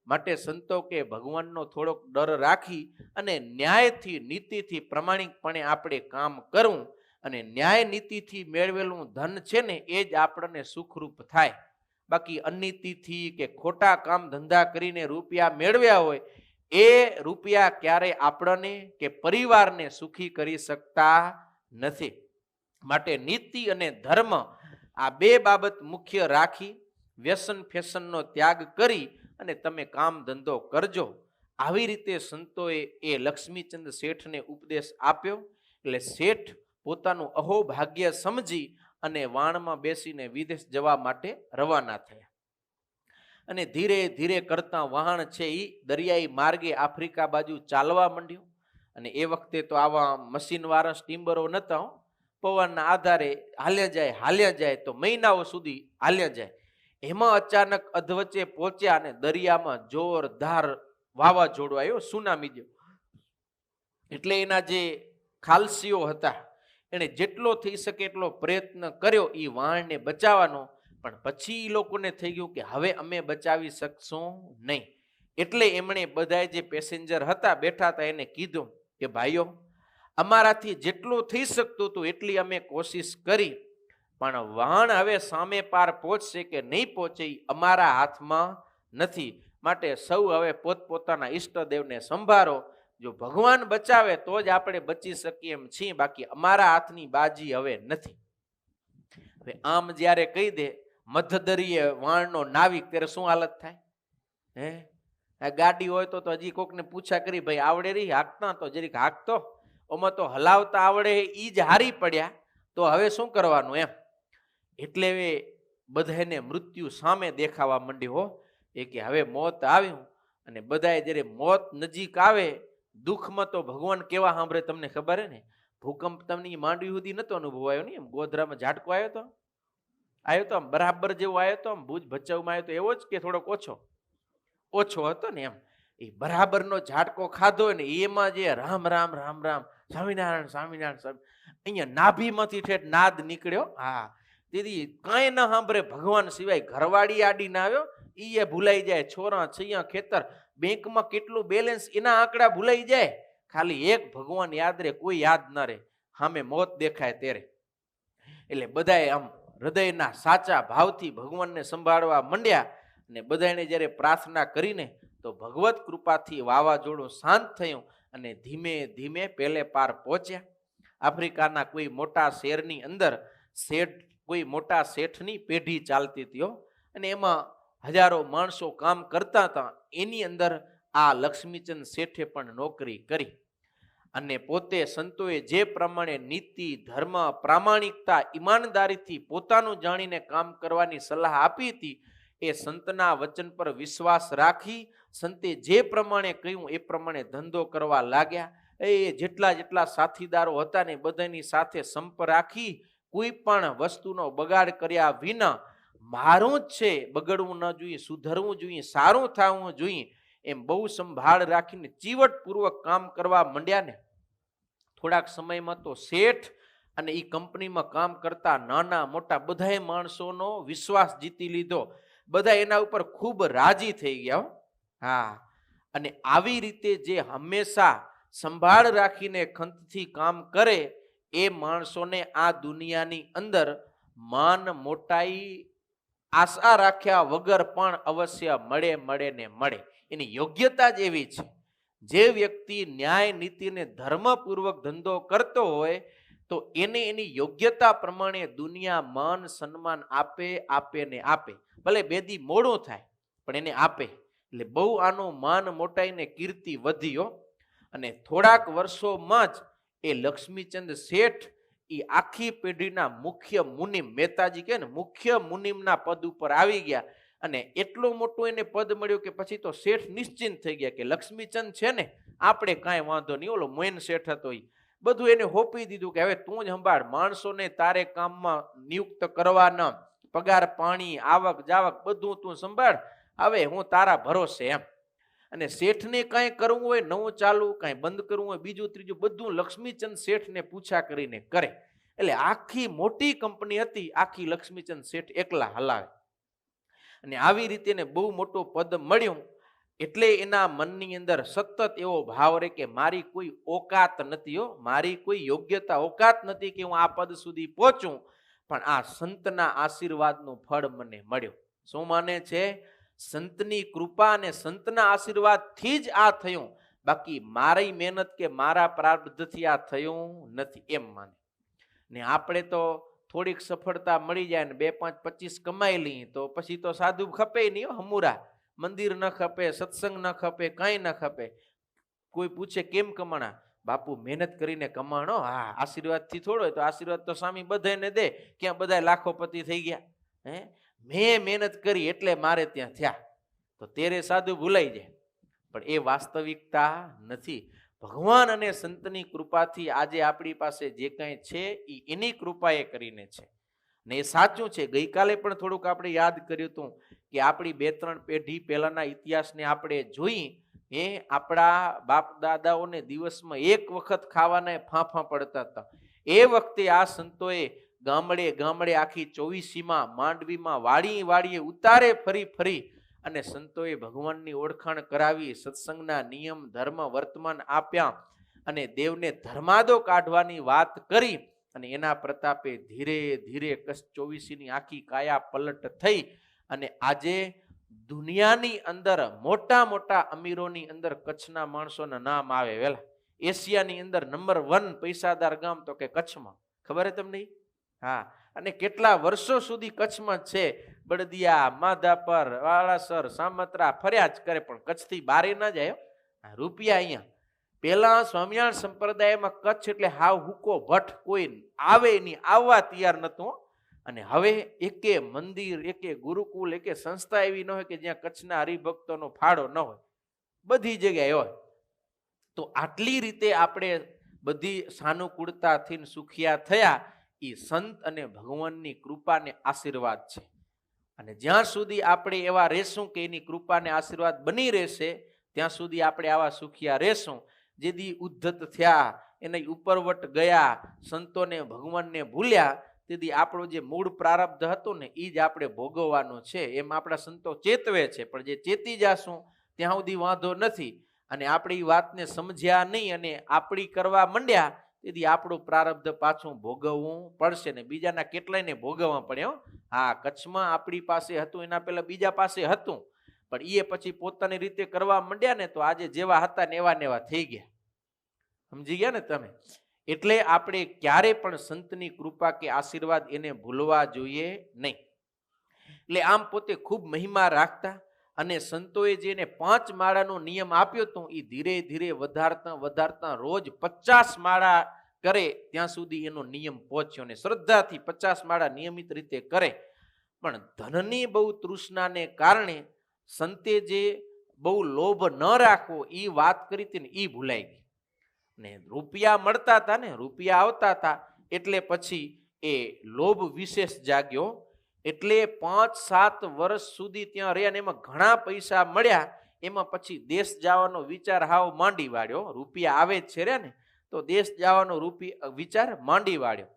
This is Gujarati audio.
માટે સંતો કે ભગવાનનો થોડોક ડર રાખી અને ન્યાયથી નીતિથી પ્રમાણિકપણે આપણે કામ કરવું અને ન્યાય નીતિથી મેળવેલું ધન છે ને એ જ આપણને સુખરૂપ થાય. બાકી અનીતિથી કે ખોટા કામ ધંધા કરીને રૂપિયા મેળવ્યા હોય એ રૂપિયા ક્યારે આપણને કે પરિવારને સુખી કરી શકતા નથી. માટે નીતિ અને ધર્મ આ બે બાબત મુખ્ય રાખી વ્યસન ફેશનનો ત્યાગ કરી અને તમે કામ ધંધો કરજો. આવી રીતે સંતોએ એ લક્ષ્મીચંદ શેઠને ઉપદેશ આપ્યો. એટલે શેઠ પોતાનું અહોભાગ્ય સમજી અને વાણમાં બેસીને વિદેશ જવા માટે રવાના થયા. અને ધીરે ધીરે કરતા વહાણ છે એ દરિયાઈ માર્ગે આફ્રિકા બાજુ ચાલવા માંડ્યું. અને એ વખતે તો આવા મશીનવાળા સ્ટીમરો નહોતા. પવનના આધારે હાલ્યા જાય તો મહિનાઓ સુધી હાલ્યા જાય. એમાં અચાનક અધવચ્ચે પહોંચ્યા અને દરિયામાં જોરદાર વાવાઝોડું આવ્યો, સુનામી જેવું. એટલે એના જે ખાલસીઓ હતા એને જેટલો થઈ શકે એટલો પ્રયત્ન કર્યો એ વાણને બચાવવાનો, પણ પછી એ લોકોને થઈ ગયું કે હવે અમે બચાવી શકશું નહીં. એટલે એમણે બધા જે પેસેન્જર હતા બેઠા હતા એને કીધું કે ભાઈઓ, અમારાથી જેટલું થઈ શકતું હતું એટલી અમે કોશિશ કરી, પણ વહાણ હવે સામે પાર પહોંચશે કે નહીં પહોંચે એ અમારા હાથમાં નથી. માટે સૌ હવે પોતપોતાના ઈષ્ટદેવને સંભાળો. જો ભગવાન બચાવે તો જ આપણે બચી શકીએ એમ છીએ, બાકી અમારા હાથની બાજી હવે નથી. હવે આમ જ્યારે કહી દે મધદરિયે વાણનો નાવિક, ત્યારે શું હાલત થાય? આ ગાડી હોય તો હજી કોકને પૂછા કરી, ભાઈ આવડે રહી હાંકતા? તો જરીક હાંકતો. ઓમાં તો હલાવતા આવડે ઈ જ હારી પડ્યા, તો હવે શું કરવાનું એમ. એટલે બધાને મૃત્યુ સામે દેખાવા માંડી હો. એ કે હવે મોત આવ્યું. અને બધાએ જ્યારે મોત નજીક આવે, દુઃખમાં તો ભગવાન કેવા સાંભળે તમને ખબર હે ને. ભૂકંપ તમને માંડવી સુધી નતો અનુભવાયો ને, એમ ગોધરામાં ઝાટકો આવ્યો તો આમ બરાબર જેવો આવ્યો તો, આમ ભુજ ભચાઉમાં આવ્યો તો એવો જ કે થોડોક ઓછો હતો ને એમ. એ બરાબરનો ઝાટકો ખાધો ને એમાં જે રામ રામ રામ રામ સ્વામિનારાયણ સ્વામિનારાયણ અહીંયા નાભીમાંથી ઠેઠ નાદ નીકળ્યો. હા, દીદી કાંઈ ન સાંભળે ભગવાન સિવાય. ઘરવાળી આડી ના આવ્યો એ ભૂલાઈ જાય, છોરા છૈયા ખેતર બેંકમાં કેટલું બેલેન્સ એના આંકડા ભૂલાઈ જાય. ખાલી એક ભગવાન યાદ રહે, કોઈ યાદ ન રહે. સામે મોત દેખાય ત્યારે. એટલે બધાએ આમ હૃદયના સાચા ભાવથી ભગવાનને સંભાળવા માંડ્યા. અને બધાને જ્યારે પ્રાર્થના કરીને તો ભગવત કૃપાથી વાવાઝોડું શાંત થયું અને ધીમે ધીમે પેલે પાર પહોંચ્યા. આફ્રિકાના કોઈ મોટા શહેરની અંદર કોઈ મોટા શેઠની પેઢી ચાલતી હતી અને એમાં હજારો માણસો કામ કરતા હતા. એની અંદર આ લક્ષ્મીચંદ શેઠે પણ નોકરી કરી. અને પોતે સંતોએ જે પ્રમાણે નીતિ, ધર્મ, પ્રામાણિકતા, ઈમાનદારીથી પોતાનું જાણીને કામ કરવાની સલાહ આપી હતી, એ સંતના વચન પર વિશ્વાસ રાખી સંતે જે પ્રમાણે કહ્યું એ પ્રમાણે ધંધો કરવા લાગ્યા. એ જેટલા સાથીદારો હતા ને બધાની સાથે સંપ રાખી કોઈ પણ વસ્તુનો બગાડ કર્યા વિના, મારું જ છે બગડવું ન જોઈએ, સુધરવું જોઈએ, સારું થવું જોઈએ એમ બહુ સંભાળ રાખીને ચીવટપૂર્વક કામ કરવા માંડ્યા. ને થોડાક સમયમાં તો શેઠ અને એ કંપનીમાં કામ કરતા નાના મોટા બધાએ માણસોનો વિશ્વાસ જીતી લીધો. બધા એના ઉપર ખૂબ રાજી થઈ ગયા. હા, અને આવી રીતે જે હંમેશા સંભાળ રાખીને ખંતથી કામ કરે એ માણસોને આ દુનિયાની અંદર માન મોટાઈ આશા રાખ્યા વગર પણ અવશ્ય મળે ને મળે. એની યોગ્યતા જ એવી છે. જે વ્યક્તિ ન્યાય નીતિ ને ધર્મપૂર્વક ધંધો કરતો હોય તો એને એની યોગ્યતા પ્રમાણે દુનિયા માન સન્માન આપે ને આપે. ભલે બેદી મોડું થાય પણ એને આપે. એટલે બહુ આનું માન મોટાઈ ને કીર્તિ વધ્યો. અને થોડાક વર્ષોમાં જ એ લક્ષ્મીચંદ શેઠ એ આખી પેઢીના મુખ્ય મુનિમ, મહેતાજી કહે ને મુખ્ય મુનિમના પદ ઉપર આવી ગયા. અને એટલું મોટું એને પદ મળ્યું કે પછી તો શેઠ નિશ્ચિંત થઈ ગયા કે લક્ષ્મીચંદ છે ને આપણે કાંઈ વાંધો નહીં. ઓલો મોઈન શેઠ હતો એ બધું એને હોપી દીધું કે હવે તું જ સંભાળ, માણસોને તારે કામમાં નિયુક્ત કરવાના, પગાર પાણી આવક જાવક બધું તું સંભાળ, હવે હું તારા ભરોસે એમ. અને શેઠને કાંઈ કરવું હોય નવું ચાલુ, કાંઈ બંધ કરવું હોય બીજું ત્રીજું બધું લક્ષ્મીચંદ શેઠને પૂછા કરીને કરે. એટલે આખી મોટી કંપની હતી, આખી લક્ષ્મીચંદ શેઠ એકલા હલાવે. અને આવી રીતે બહુ મોટું પદ મળ્યું. એટલે એના મનની અંદર સતત એવો ભાવ રહે કે મારી કોઈ ઓકાત નથી, મારી કોઈ યોગ્યતા ઓકાત નથી કે હું આ પદ સુધી પહોંચું, પણ આ સંતના આશીર્વાદનું ફળ મને મળ્યો. શું માને છે? સંતની કૃપા અને સંતના આશીર્વાદથી જ આ થયું, બાકી મારી મહેનત કે મારા પ્રારબ્ધથી આ થયું નથી, એમ માને. ને આપણે તો થોડીક સફળતા મળી જાય ને 2, 5, 25 કમાઈ લઈએ તો પછી તો સાધુ ખપે નહીં, હમુરા. મંદિર ન ખપે, સત્સંગ ન ખપે, કાંઈ ન ખપે. કોઈ પૂછે કેમ કમાણા? બાપુ મહેનત કરીને કમાણો. હા, આશીર્વાદથી થોડો, તો આશીર્વાદ તો સ્વામી બધાને દે. ક્યાં બધા લાખોપતિ થઈ ગયા? મેં મહેનત કરી એટલે મારે ત્યાં થયા. તો તેરે સાધુ ભૂલાઈ જાય. પણ એ વાસ્તવિકતા નથી. ભગવાન અને સંતની કૃપાથી આજે આપણી પાસે જે કાંઈ છે એ એની કૃપાએ કરીને છે. ને એ સાચું છે. ગઈકાલે પણ થોડુંક આપણે યાદ કર્યું હતું કે આપણી 2-3 પેઢી પહેલાના ઇતિહાસને આપણે જોઈ, આપણા બાપ દાદાઓને દિવસમાં એક વખત ખાવાના ફાંફા પડતા હતા. એ વખતે આ સંતોએ ગામડે ગામડે આખી 24સીમાં, માંડવીમાં, વાડીએ ઉતારે ફરી ફરી અને સંતોએ ભગવાનની ઓળખાણ કરાવી, સત્સંગના નિયમ ધર્મ વર્તમાન આપ્યા અને દેવને ધર્માદો કાઢવાની વાત કરી. અને એના પ્રતાપે ધીરે ધીરે કચ્છ 24ની આખી કાયા પલટ થઈ અને આજે દુનિયાની અંદર મોટા મોટા અમીરોની અંદર કચ્છના માણસોના નામ આવે. વેલા એશિયાની અંદર નંબર 1 પૈસાદાર ગામ તો કે કચ્છમાં. ખબર હે તમને? હા. અને કેટલા વર્ષો સુધી કચ્છમાં છે. બળદિયા, માધાપર, વાલાસર, સામત્રા ફર્યા જ કરે, પણ કચ્છથી બારે ના જાય. રૂપિયા અહીંયા પેલા સ્વામિનારાયણ સંપ્રદાયમાં કચ્છ એટલે હાવ હુકો ભટ્ટ, કોઈ આવે નહીં, આવવા તૈયાર નહોતું. અને હવે એકે મંદિર, એકે ગુરુકુલ, એકે સંસ્થા એવી ન હોય કે જ્યાં કચ્છના હરિભક્તોનો ફાળો ન હોય. બધી જગ્યાએ હોય. તો આટલી રીતે આપણે બધી સાનુકૂળતાથી સુખિયા થયા એ સંત અને ભગવાનની કૃપાને આશીર્વાદ છે. અને જ્યાં સુધી આપણે એવા રહેશું કે એની કૃપાને આશીર્વાદ બની રહેશે ત્યાં સુધી આપણે આવા સુખિયા રહેશું. જેથી ઉદ્ધત થયા, એને ઉપરવટ ગયા, સંતોને ભગવાનને ભૂલ્યા, તેથી આપણો જે મૂળ પ્રારબ્ધ હતું ને એ જ આપણે ભોગવવાનું છે. એમ આપણા સંતો ચેતવે છે, પણ જે ચેતી જાશું ત્યાં સુધી વાંધો નથી. અને આપણી વાતને સમજ્યા નહીં અને આપણી કરવા માંડ્યા, તેથી આપણું પ્રારબ્ધ પાછું ભોગવવું પડશે ને બીજાના કેટલાયને ભોગવવા પડે. હા, કચ્છમાં આપણી પાસે હતું એના પહેલા બીજા પાસે હતું, પણ એ પછી પોતાની રીતે કરવા માંડ્યા ને તો આજે જેવા હતા ને એવા થઈ ગયા. સમજી ગયા ને તમે? એટલે આપણે ક્યારે પણ સંતની કૃપા કે આશીર્વાદ એને ભૂલવા જોઈએ નહીં. એટલે આમ પોતે ખૂબ મહિમા રાખતા અને સંતોએ જેને 5 માળાનો નિયમ આપ્યો હતો એ ધીરે ધીરે વધારતા રોજ 50 માળા કરે ત્યાં સુધી એનો નિયમ પહોંચ્યો ને શ્રદ્ધાથી 50 માળા નિયમિત રીતે કરે. પણ ધનની બહુ તૃષ્ણાને કારણે સંતે જે બહુ લોભ ન રાખવો એ વાત કરી હતી ને એ ભૂલાઈ ગઈ. ને રૂપિયા મળતા હતા ને, રૂપિયા આવતા હતા એટલે પછી એ લોભ વિશેષ જાગ્યો. એટલે 5-7 વર્ષ સુધી ત્યાં રહ્યા ને એમાં ઘણા પૈસા મળ્યા. એમાં પછી દેશ જવાનો વિચાર હાવ માંડી વાળ્યો. રૂપિયા આવે જ છે રે ને, તો દેશ જવાનો વિચાર માંડી વાળ્યો.